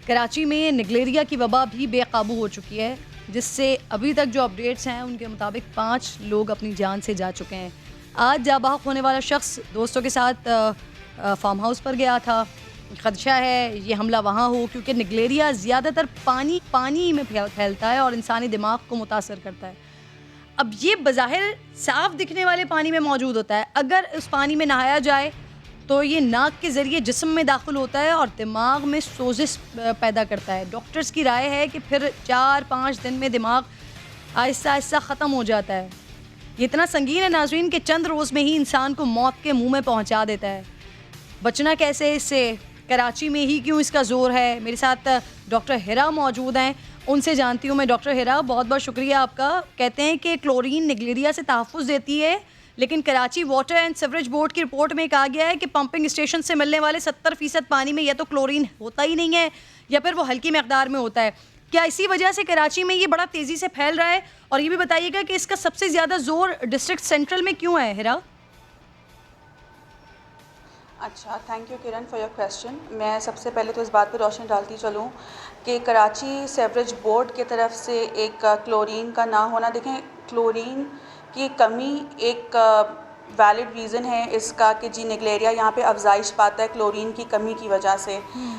कराची में निगलेरिया की वबा भी बेकाबू हो चुकी है, जिससे अभी तक जो अपडेट्स हैं उनके मुताबिक 5 लोग अपनी जान से जा चुके हैं। आज जाबाक होने वाला शख्स दोस्तों के साथ फार्म हाउस पर गया था। खदशा है ये हमला वहाँ हो, क्योंकि निगलेरिया ज़्यादातर पानी में फैलता है और इंसानी दिमाग को मुतासर करता है। अब ये बज़ाहिर साफ दिखने वाले पानी में मौजूद होता है। अगर उस पानी में नहाया जाए तो ये नाक के ज़रिए जिस्म में दाखिल होता है और दिमाग में सोजिश पैदा करता है। डॉक्टर्स की राय है कि फिर 4-5 दिन में दिमाग आहिस्ता आहिस्ता ख़त्म हो जाता है। ये इतना संगीन है नाज़रीन कि चंद रोज़ में ही इंसान को मौत के मुंह में पहुंचा देता है। बचना कैसे इससे? कराची में ही क्यों इसका ज़ोर है? मेरे साथ डॉक्टर हिरा मौजूद हैं, उनसे जानती हूँ मैं। डॉक्टर हिरा, बहुत बहुत शुक्रिया आपका। कहते हैं कि क्लोरीन निगलेरिया से तहफ़्फ़ुज़ देती है, लेकिन Karachi water and sewerage board की रिपोर्ट में कहा गया है कि पंपिंग स्टेशन से मिलने वाले 70% पानी में या तो क्लोरीन होता ही नहीं है या फिर वो हल्की मकदार में होता है। क्या इसी वजह से कराची में ये बड़ा तेज़ी से फैल रहा है? और ये भी बताइएगा कि इसका सबसे ज़्यादा ज़ोर डिस्ट्रिक्ट सेंट्रल में क्यों है, हिरा? अच्छा, thank you Kiran for your question. मैं सबसे पहले तो इस बात पर रोशनी डालती चलूँ कि कराची सेवरेज बोर्ड की तरफ से एक क्लोरीन का ना होना, देखें क्लोरीन की कमी एक वैलिड रीज़न है इसका कि जी निगलेरिया यहाँ पे अफजाइश पाता है क्लोरीन की कमी की वजह से।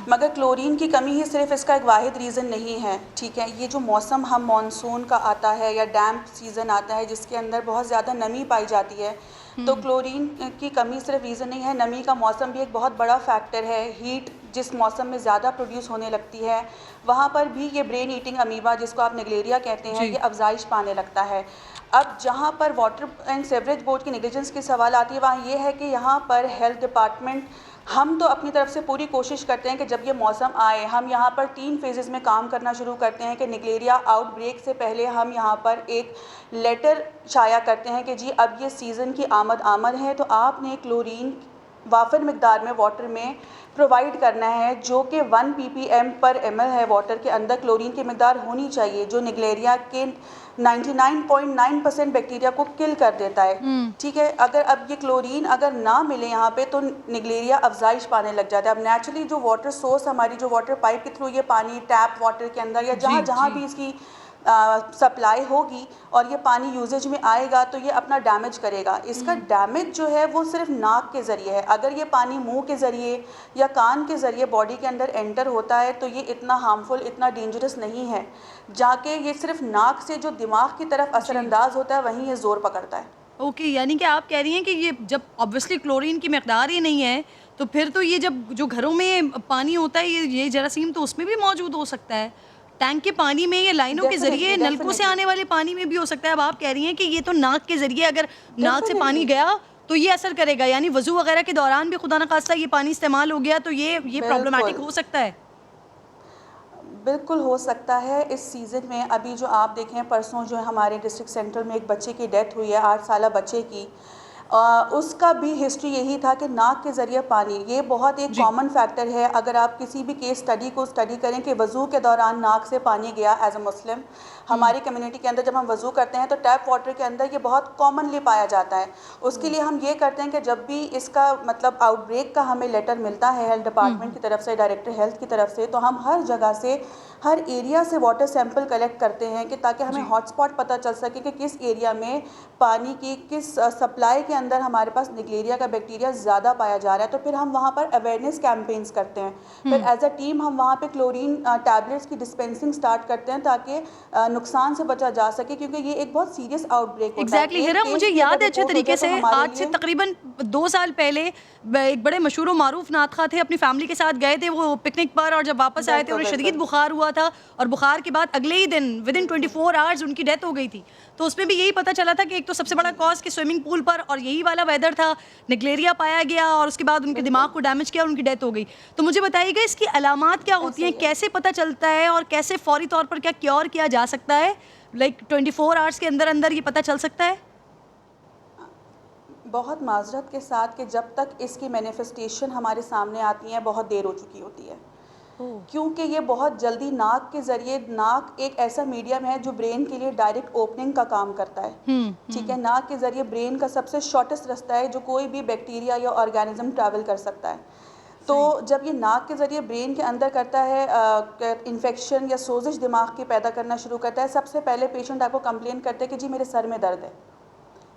मगर क्लोरीन की कमी ही सिर्फ इसका एक वाहिद रीज़न नहीं है, ठीक है। ये जो मौसम हम मानसून का आता है या डैम्प सीज़न आता है जिसके अंदर बहुत ज़्यादा नमी पाई जाती है, तो क्लोरीन की कमी सिर्फ रीज़न नहीं है, नमी का मौसम भी एक बहुत बड़ा फैक्टर है। हीट जिस मौसम में ज़्यादा प्रोड्यूस होने लगती है वहाँ पर भी ये ब्रेन ईटिंग अमीबा जिसको आप निगलेरिया कहते हैं ये अफजाइश पाने लगता है। अब जहाँ पर वाटर एंड सीवरेज बोर्ड की नेग्लिजेंस की सवाल आती है वहाँ ये है कि यहाँ पर हेल्थ डिपार्टमेंट, हम तो अपनी तरफ से पूरी कोशिश करते हैं कि जब ये मौसम आए हम यहाँ पर 3 फेजेज़ में काम करना शुरू करते हैं कि निगलेरिया आउटब्रेक से पहले हम यहाँ पर एक लेटर शाया करते हैं कि जी अब ये सीज़न की आमद है तो आपने क्लोरीन वाफिर मिकदार में वाटर में प्रोवाइड करना है, जो कि 1 ppm पर ml है। वाटर के अंदर क्लोरीन की मिकदार होनी चाहिए जो निगलेरिया के 99.9% बैक्टीरिया को किल कर देता है, ठीक है। अगर अब ये क्लोरीन अगर ना मिले यहाँ पे तो निगलेरिया अफजाइश पाने लग जाता है। अब नेचुरली जो वाटर सोर्स हमारी जो वाटर पाइप के थ्रू ये पानी टैप वाटर के अंदर या जहाँ जहाँ भी इसकी सप्लाई होगी और ये पानी यूजेज में आएगा तो ये अपना डैमेज करेगा। इसका डैमेज जो है वो सिर्फ नाक के ज़रिए है। अगर ये पानी मुंह के ज़रिए या कान के ज़रिए बॉडी के अंदर एंटर होता है तो ये इतना हार्मफुल, इतना डेंजरस नहीं है। जाके ये सिर्फ नाक से जो दिमाग की तरफ असरअंदाज होता है वहीं ये ज़ोर पकड़ता है। ओके, यानी कि आप कह रही हैं कि ये जब ऑब्वियसली क्लोरीन की मकदार ही नहीं है तो फिर तो ये जब जो घरों में पानी होता है ये जरासीम तो उसमें भी मौजूद हो सकता है, टैंक के पानी में या लाइनों के ज़रिए नलकों से आने वाले पानी में भी हो सकता है। अब आप कह रही हैं कि ये तो नाक के ज़रिए अगर नाक से पानी गया तो ये असर करेगा, यानी वज़ू वगैरह के दौरान भी खुदा न खास्ता ये पानी इस्तेमाल हो गया तो ये प्रॉब्लमेटिक हो सकता है। बिल्कुल हो सकता है। इस सीज़न में अभी जो आप देखें परसों जो हमारे डिस्ट्रिक्ट सेंटर में एक बच्चे की डेथ हुई है, 8 साला बच्चे की। उसका भी हिस्ट्री यही था कि नाक के ज़रिए पानी, ये बहुत एक कॉमन फैक्टर है। अगर आप किसी भी केस स्टडी को स्टडी करें कि वज़ू के दौरान नाक से पानी गया एज अ मुस्लिम, हमारी कम्युनिटी के अंदर जब हम वज़ू करते हैं तो टैप वाटर के अंदर ये बहुत कॉमनली पाया जाता है। उसके लिए हम ये करते हैं कि जब भी इसका मतलब आउटब्रेक का हमें लेटर मिलता है हेल्थ डिपार्टमेंट की तरफ से, डायरेक्टर हेल्थ की तरफ से, तो हम हर जगह से हर एरिया से वाटर सैंपल कलेक्ट करते हैं कि ताकि हमें हॉटस्पॉट पता चल सके कि किस एरिया में पानी की किस सप्लाई के अंदर हमारे पास निगलेरिया का बैक्टीरिया ज़्यादा पाया जा रहा है। तो फिर हम वहाँ पर अवेयरनेस कैंपेन्स करते हैं। फिर एज अ टीम हम वहाँ पे क्लोरीन टैबलेट्स की डिस्पेंसिंग स्टार्ट करते हैं ताकि नुकसान से बचा जा सके, क्योंकि ये एक बहुत सीरियस आउटब्रेक होता है। एग्जैक्टली हिरा, मुझे याद है अच्छे तरीके से आज से तकरीबन 2 साल पहले एक बड़े मशहूर मारूफ नातखा थे, अपनी फैमिली के साथ गए थे वो पिकनिक पर, और जब वापस आए थे उन्हें शदीद बुखार हुआ था और बुखार के बाद अगले ही दिन विदिन 24 आवर्स उनकी डेथ हो गई थी। तो उसमें भी यही पता चला था कि एक तो सबसे बड़ा कॉज कि स्विमिंग पूल पर और यही वाला वेदर था, निगलेरिया पाया गया और उसके बाद उनके दिमाग को डैमेज किया और उनकी डेथ हो गई। तो मुझे बताइएगा इसकी अलामात क्या होती हैं, कैसे पता चलता है और कैसे फौरी तौर पर क्या क्योर किया जा सकता है? लाइक 24 आवर्स के अंदर अंदर ये पता चल सकता है? बहुत माजरत के साथ कि जब तक इसकी मैनिफेस्टेशन हमारे सामने आती है बहुत देर हो चुकी होती है, क्योंकि ये बहुत जल्दी नाक के ज़रिए, नाक एक ऐसा मीडियम है जो ब्रेन के लिए डायरेक्ट ओपनिंग का काम करता है, ठीक है। नाक के ज़रिए ब्रेन का सबसे शॉर्टेस्ट रास्ता है जो कोई भी बैक्टीरिया या ऑर्गेनिज्म ट्रैवल कर सकता है। तो जब ये नाक के ज़रिए ब्रेन के अंदर करता है इन्फेक्शन या सोजिश दिमाग की पैदा करना शुरू करता है, सबसे पहले पेशेंट आपको कंप्लेन करते हैं कि जी मेरे सर में दर्द है,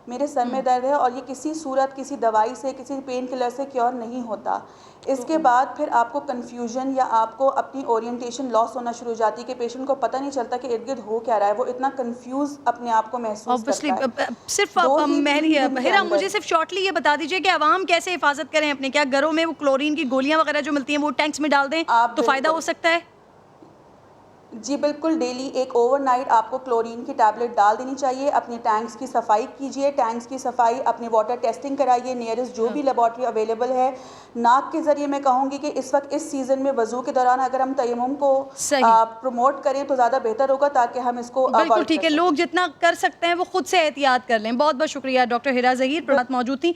मेरे सर में दर्द है, और ये किसी सूरत किसी दवाई से किसी पेन किलर से क्योर नहीं होता। इसके बाद फिर आपको कन्फ्यूजन या आपको अपनी ओरिएंटेशन लॉस होना शुरू हो जाती है कि पेशेंट को पता नहीं चलता कि इर्द गिर्द हो क्या रहा है, वो इतना कंफ्यूज अपने आप को महसूस ऑब्वियसली करता है। सिर्फ दो ही तीन मेहरिया दिन के बहिरा अंदर। मुझे सिर्फ शॉर्टली ये बता दीजिए कि आवाम कैसे हिफाजत करें अपने, क्या घरों में वो क्लोरीन की गोलियां वगैरह जो मिलती हैं वो टैंक्स में डाल दें आप तो फ़ायदा हो बिल्कुल सकता है? जी बिल्कुल, डेली एक ओवरनाइट आपको क्लोरीन की टैबलेट डाल देनी चाहिए। अपने टैंक्स की सफाई कीजिए, टैंक्स की सफाई, अपने वाटर टेस्टिंग कराइए नियरेस्ट जो भी लेबॉर्ट्री अवेलेबल है। नाक के ज़रिए मैं कहूँगी कि इस वक्त इस सीज़न में वज़ू के दौरान अगर हम तयम्मुम को सही, प्रमोट करें तो ज़्यादा बेहतर होगा, ताकि हम इसको बिल्कुल अवॉइड ठीक कर है। सकें। लोग जितना कर सकते हैं वो खुद से एहतियात कर लें। बहुत बहुत शुक्रिया डॉक्टर हिरा ज़हीर, बिल मौजूद थी।